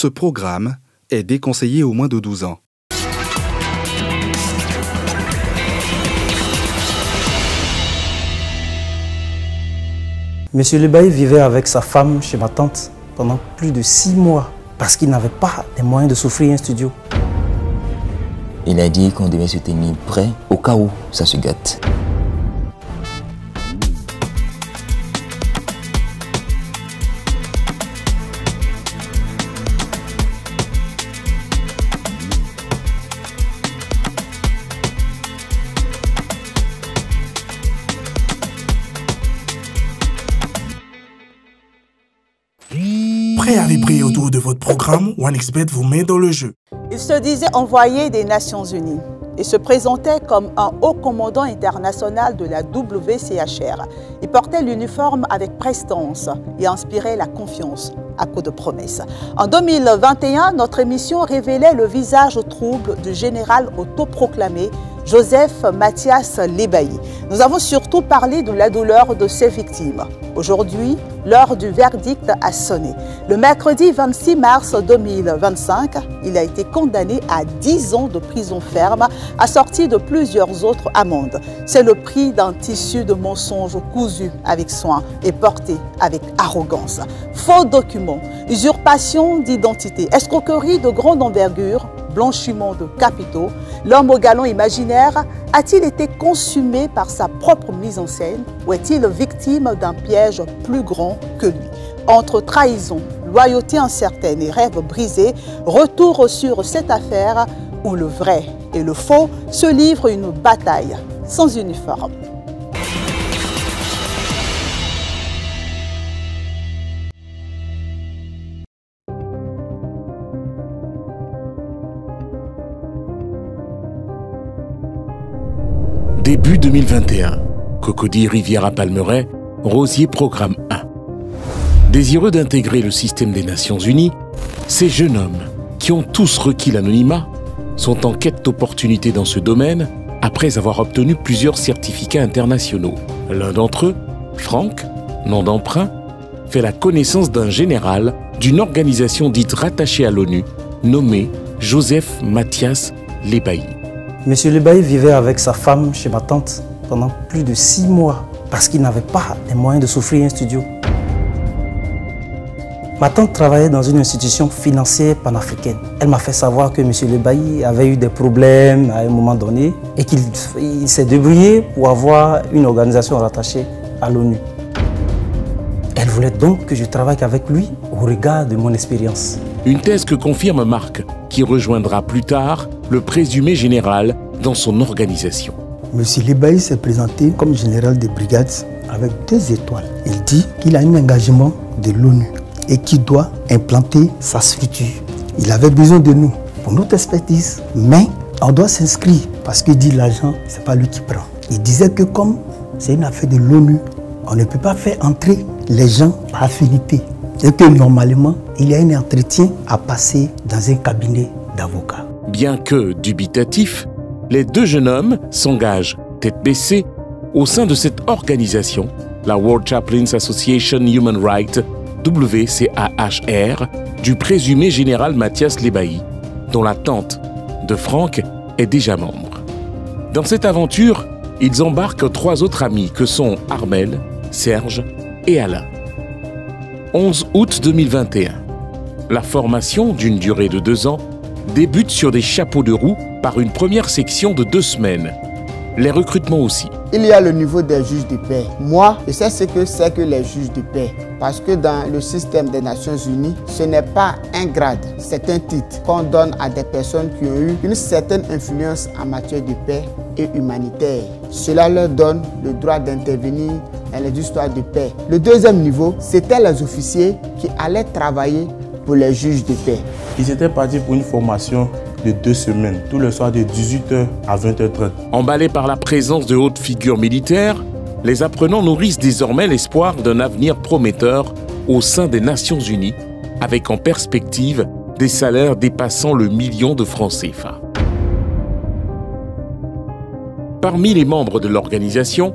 Ce programme est déconseillé aux moins de 12 ans. Monsieur Lebailly vivait avec sa femme chez ma tante pendant plus de 6 mois parce qu'il n'avait pas les moyens de s'offrir un studio. Il a dit qu'on devait se tenir prêt au cas où ça se gâte. Prêt à vibrer autour de votre programme, OneXBet vous met dans le jeu. Il se disait envoyé des Nations Unies et se présentait comme un haut commandant international de la WCHR. Il portait l'uniforme avec prestance et inspirait la confiance à coups de promesses. En 2021, notre émission révélait le visage trouble du général autoproclamé Joseph Mathias Lebailly. Nous avons surtout parlé de la douleur de ses victimes. Aujourd'hui, l'heure du verdict a sonné. Le mercredi 26 mars 2025, il a été condamné à 10 ans de prison ferme, assorti de plusieurs autres amendes. C'est le prix d'un tissu de mensonges cousu avec soin et porté avec arrogance. Faux documents, usurpation d'identité, escroquerie de grande envergure, blanchiment de capitaux, l'homme au galon imaginaire a-t-il été consumé par sa propre mise en scène ou est-il victime d'un piège plus grand que lui? Entre trahison, loyauté incertaine et rêve brisé, retour sur cette affaire où le vrai et le faux se livrent une bataille sans uniforme. Début 2021, Cocody Rivière à Palmeraie, Rosier Programme 1. Désireux d'intégrer le système des Nations Unies, ces jeunes hommes, qui ont tous requis l'anonymat, sont en quête d'opportunités dans ce domaine après avoir obtenu plusieurs certificats internationaux. L'un d'entre eux, Franck, nom d'emprunt, fait la connaissance d'un général d'une organisation dite rattachée à l'ONU, nommée Joseph Mathias Lebailly. Monsieur Lebailly vivait avec sa femme chez ma tante pendant plus de 6 mois parce qu'il n'avait pas les moyens de s'offrir un studio. Ma tante travaillait dans une institution financière panafricaine. Elle m'a fait savoir que Monsieur Lebailly avait eu des problèmes à un moment donné et qu'il s'est débrouillé pour avoir une organisation rattachée à l'ONU. Elle voulait donc que je travaille avec lui au regard de mon expérience. Une thèse que confirme Marc, qui rejoindra plus tard le présumé général dans son organisation. Monsieur Lebailly s'est présenté comme général de brigade avec 2 étoiles. Il dit qu'il a un engagement de l'ONU et qu'il doit implanter sa structure. Il avait besoin de nous pour notre expertise, mais on doit s'inscrire parce qu'il dit l'argent, ce n'est pas lui qui prend. Il disait que comme c'est une affaire de l'ONU, on ne peut pas faire entrer les gens par affinité. Et que normalement, il y a un entretien à passer dans un cabinet d'avocats. Bien que dubitatifs, les 2 jeunes hommes s'engagent tête baissée au sein de cette organisation, la World Chaplains Association Human Rights, WCAHR, du présumé général Mathias Lebailly, dont la tante de Franck est déjà membre. Dans cette aventure, ils embarquent 3 autres amis que sont Armel, Serge et Alain. 11 août 2021. La formation, d'une durée de 2 ans, débute sur des chapeaux de roue par une première section de 2 semaines. Les recrutements aussi. Il y a le niveau des juges de paix. Moi, je sais ce que c'est que les juges de paix. Parce que dans le système des Nations Unies, ce n'est pas un grade, c'est un titre qu'on donne à des personnes qui ont eu une certaine influence en matière de paix et humanitaire. Cela leur donne le droit d'intervenir dans les histoires de paix. Le 2e niveau, c'était les officiers qui allaient travailler pour les juges de paix. Ils étaient partis pour une formation de 2 semaines, tous les soirs de 18h à 20h30. Emballés par la présence de hautes figures militaires, les apprenants nourrissent désormais l'espoir d'un avenir prometteur au sein des Nations Unies, avec en perspective des salaires dépassant le 1 million de francs CFA. Parmi les membres de l'organisation,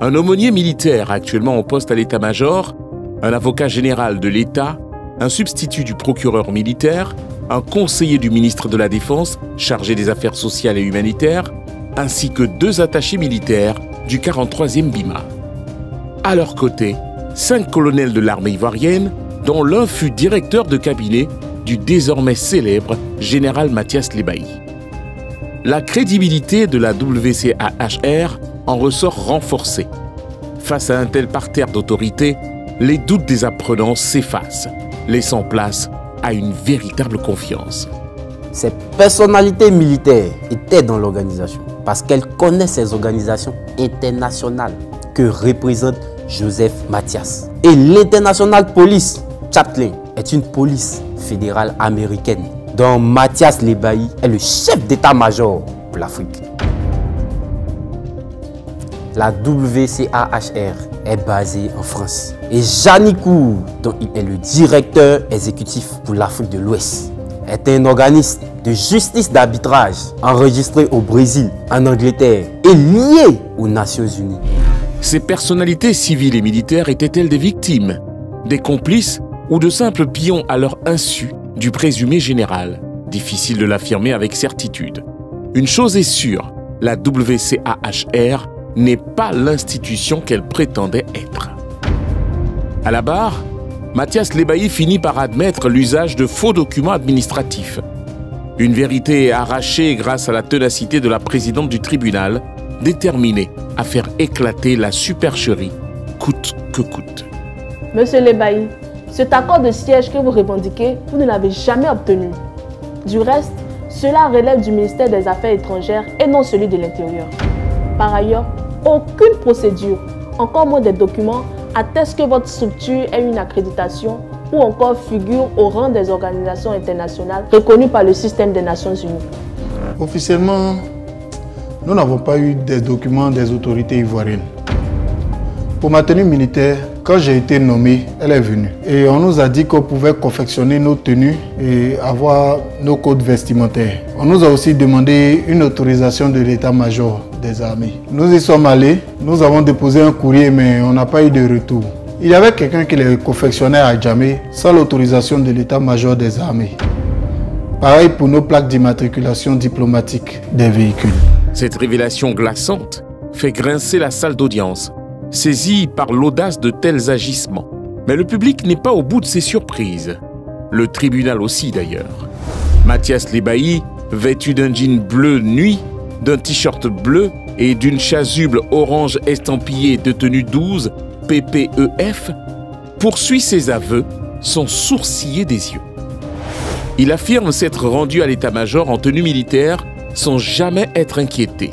un aumônier militaire actuellement en poste à l'état-major, un avocat général de l'État un substitut du procureur militaire, un conseiller du ministre de la Défense chargé des affaires sociales et humanitaires, ainsi que 2 attachés militaires du 43e BIMA. À leur côté, 5 colonels de l'armée ivoirienne, dont l'un fut directeur de cabinet du désormais célèbre général Mathias Lebailly. La crédibilité de la WCAHR en ressort renforcée. Face à un tel parterre d'autorité, les doutes des apprenants s'effacent, laissant place à une véritable confiance. Ces personnalités militaires étaient dans l'organisation parce qu'elles connaissent ces organisations internationales que représente Joseph Mathias. Et l'International Police Chaplain est une police fédérale américaine dont Mathias Lebailly est le chef d'état-major pour l'Afrique. La WCAHR est basée en France et Janicourt, dont il est le directeur exécutif pour l'Afrique de l'Ouest, est un organisme de justice d'arbitrage enregistré au Brésil, en Angleterre et lié aux Nations Unies. Ces personnalités civiles et militaires étaient-elles des victimes, des complices ou de simples pions à leur insu du présumé général? Difficile de l'affirmer avec certitude. Une chose est sûre, la WCAHR n'est pas l'institution qu'elle prétendait être. À la barre, Mathias Lebailly finit par admettre l'usage de faux documents administratifs. Une vérité arrachée grâce à la ténacité de la présidente du tribunal, déterminée à faire éclater la supercherie coûte que coûte. Monsieur Lebailly, cet accord de siège que vous revendiquez, vous ne l'avez jamais obtenu. Du reste, cela relève du ministère des Affaires étrangères et non celui de l'Intérieur. Par ailleurs, aucune procédure, encore moins des documents, atteste que votre structure ait une accréditation ou encore figure au rang des organisations internationales reconnues par le système des Nations Unies. Officiellement, nous n'avons pas eu des documents des autorités ivoiriennes. Pour ma tenue militaire, quand j'ai été nommé, elle est venue. Et on nous a dit qu'on pouvait confectionner nos tenues et avoir nos codes vestimentaires. On nous a aussi demandé une autorisation de l'état-major des armées. Nous y sommes allés, nous avons déposé un courrier mais on n'a pas eu de retour. Il y avait quelqu'un qui les confectionnait à Djamé sans l'autorisation de l'état-major des armées. Pareil pour nos plaques d'immatriculation diplomatique des véhicules. Cette révélation glaçante fait grincer la salle d'audience, saisie par l'audace de tels agissements. Mais le public n'est pas au bout de ses surprises. Le tribunal aussi d'ailleurs. Mathias Lebailly, vêtu d'un jean bleu nuit, d'un t-shirt bleu et d'une chasuble orange estampillée de tenue 12 PPEF, poursuit ses aveux sans sourciller des yeux. Il affirme s'être rendu à l'état-major en tenue militaire sans jamais être inquiété.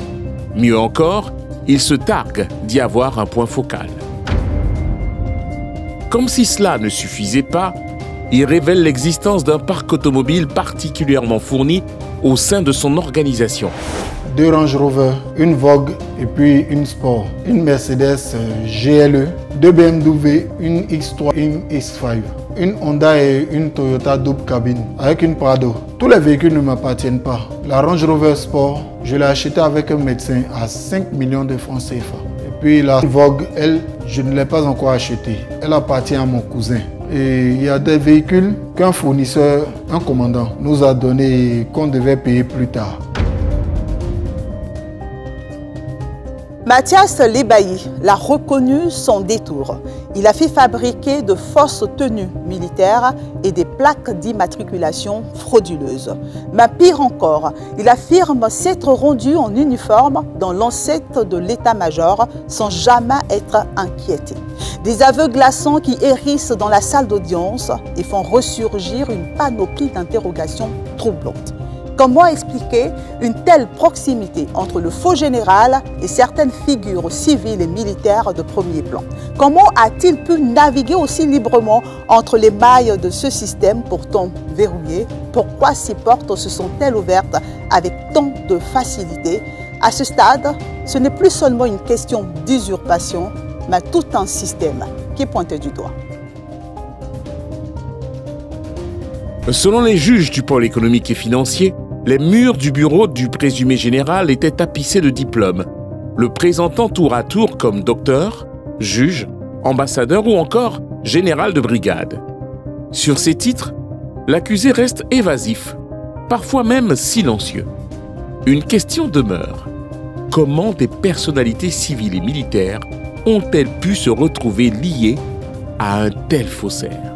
Mieux encore, il se targue d'y avoir un point focal. Comme si cela ne suffisait pas, il révèle l'existence d'un parc automobile particulièrement fourni au sein de son organisation. 2 Range Rover, une Vogue et puis une Sport, une Mercedes GLE, 2 BMW, une X3, une X5, une Honda et une Toyota double cabine avec une Prado. Tous les véhicules ne m'appartiennent pas. La Range Rover Sport, je l'ai achetée avec un médecin à 5 millions de francs CFA. Et puis la Vogue, elle, je ne l'ai pas encore achetée. Elle appartient à mon cousin. Et il y a des véhicules qu'un fournisseur, un commandant, nous a donné qu'on devait payer plus tard. Mathias Lebailly l'a reconnu sans détour. Il a fait fabriquer de fausses tenues militaires et des plaques d'immatriculation frauduleuses. Mais pire encore, il affirme s'être rendu en uniforme dans l'enceinte de l'état-major sans jamais être inquiété. Des aveux glaçants qui hérissent dans la salle d'audience et font ressurgir une panoplie d'interrogations troublantes. Comment expliquer une telle proximité entre le faux général et certaines figures civiles et militaires de premier plan? Comment a-t-il pu naviguer aussi librement entre les mailles de ce système pourtant verrouillé? Pourquoi ces portes se sont-elles ouvertes avec tant de facilité? À ce stade, ce n'est plus seulement une question d'usurpation, mais tout un système qui est pointé du doigt. Selon les juges du pôle économique et financier, les murs du bureau du présumé général étaient tapissés de diplômes, le présentant tour à tour comme docteur, juge, ambassadeur ou encore général de brigade. Sur ces titres, l'accusé reste évasif, parfois même silencieux. Une question demeure. Comment des personnalités civiles et militaires ont-elles pu se retrouver liées à un tel faussaire?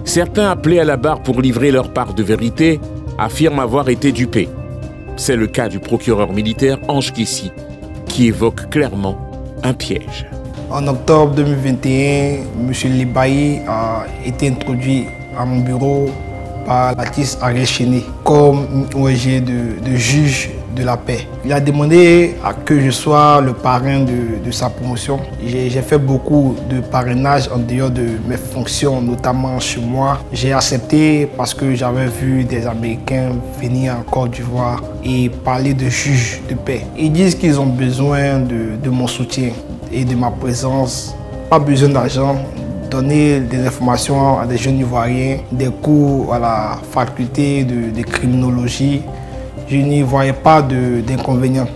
Certains appelés à la barre pour livrer leur part de vérité affirment avoir été dupés. C'est le cas du procureur militaire Ange Kessi, qui évoque clairement un piège. En octobre 2021, M. Lebailly a été introduit à mon bureau par Baptiste Ariel Chéné comme ONG de juge de la paix. Il a demandé à que je sois le parrain de sa promotion. J'ai fait beaucoup de parrainage en dehors de mes fonctions, notamment chez moi. J'ai accepté parce que j'avais vu des Américains venir en Côte d'Ivoire et parler de juge de paix. Ils disent qu'ils ont besoin de mon soutien et de ma présence. Pas besoin d'argent. Donner des informations à des jeunes Ivoiriens, des cours à la faculté de criminologie. Je n'y voyais pas d'inconvénient.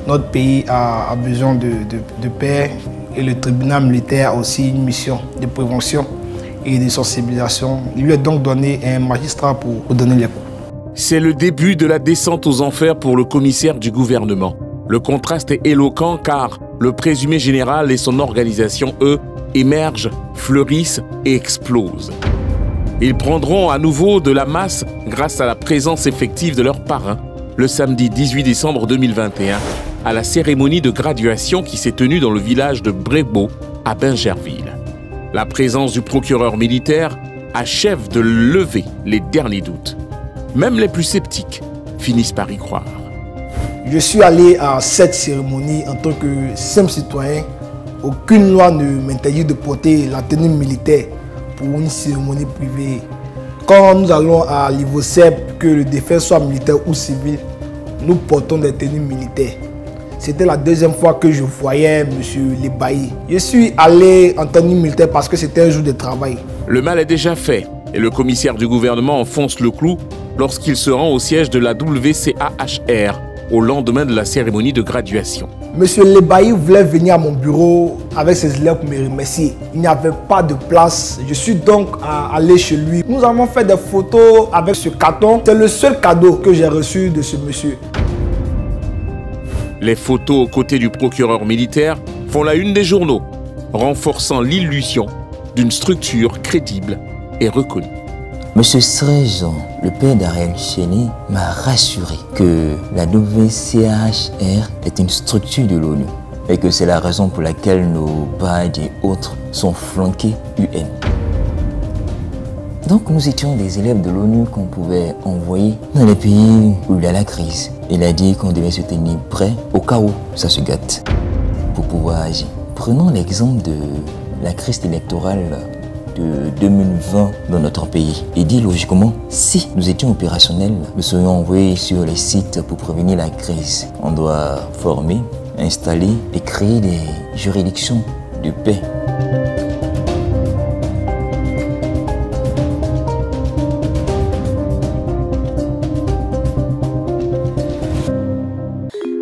Notre pays a besoin de paix et le tribunal militaire a aussi une mission de prévention et de sensibilisation. Il lui a donc donné un magistrat pour donner les coups. C'est le début de la descente aux enfers pour le commissaire du gouvernement. Le contraste est éloquent car le présumé général et son organisation, eux, émergent, fleurissent et explosent. Ils prendront à nouveau de la masse grâce à la présence effective de leur parrain le samedi 18 décembre 2021 à la cérémonie de graduation qui s'est tenue dans le village de Brébeau à Bingerville. La présence du procureur militaire achève de lever les derniers doutes. Même les plus sceptiques finissent par y croire. Je suis allé à cette cérémonie en tant que simple citoyen. Aucune loi ne m'interdit de porter la tenue militaire pour une cérémonie privée. Quand nous allons à l'IVOCEP, que le défunt soit militaire ou civil, nous portons des tenues militaires. C'était la deuxième fois que je voyais M. Lebailly. Je suis allé en tenue militaire parce que c'était un jour de travail. Le mal est déjà fait et le commissaire du gouvernement enfonce le clou lorsqu'il se rend au siège de la WCAHR au lendemain de la cérémonie de graduation. Monsieur Lebailly voulait venir à mon bureau avec ses élèves pour me remercier. Il n'y avait pas de place. Je suis donc allé chez lui. Nous avons fait des photos avec ce carton. C'est le seul cadeau que j'ai reçu de ce monsieur. Les photos aux côtés du procureur militaire font la une des journaux, renforçant l'illusion d'une structure crédible et reconnue. Monsieur Srejan, le père d'Ariel Chéné, m'a rassuré que la WCAHR est une structure de l'ONU et que c'est la raison pour laquelle nos badges et autres sont flanqués UN. Donc nous étions des élèves de l'ONU qu'on pouvait envoyer dans les pays où il y a la crise. Il a dit qu'on devait se tenir prêt au cas où ça se gâte pour pouvoir agir. Prenons l'exemple de la crise électorale de 2020 dans notre pays. Et dit logiquement, si nous étions opérationnels, nous serions envoyés sur les sites pour prévenir la crise. On doit former, installer et créer des juridictions de paix.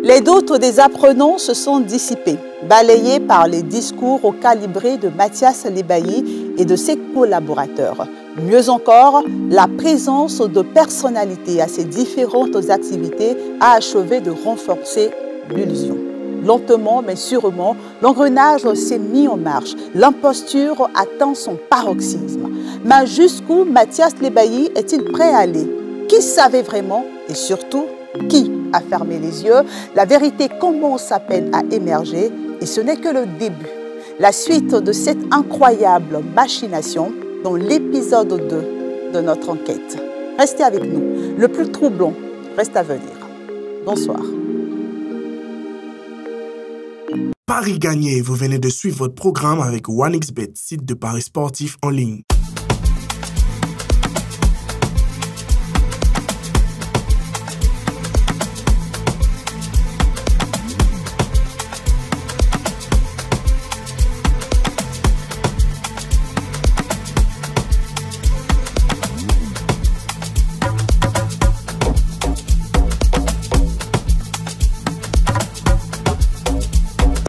Les doutes des apprenants se sont dissipés, balayés par les discours au calibré de Mathias Lebailly et de ses collaborateurs. Mieux encore, la présence de personnalités à ces différentes activités a achevé de renforcer l'illusion. Lentement mais sûrement, l'engrenage s'est mis en marche. L'imposture atteint son paroxysme. Mais jusqu'où Mathias Lebailly est-il prêt à aller? Qui savait vraiment et surtout, qui a fermé les yeux? La vérité commence à peine à émerger et ce n'est que le début. La suite de cette incroyable machination dans l'épisode 2 de notre enquête. Restez avec nous. Le plus troublant reste à venir. Bonsoir. Paris gagné, vous venez de suivre votre programme avec OneXBet, site de paris sportifs en ligne.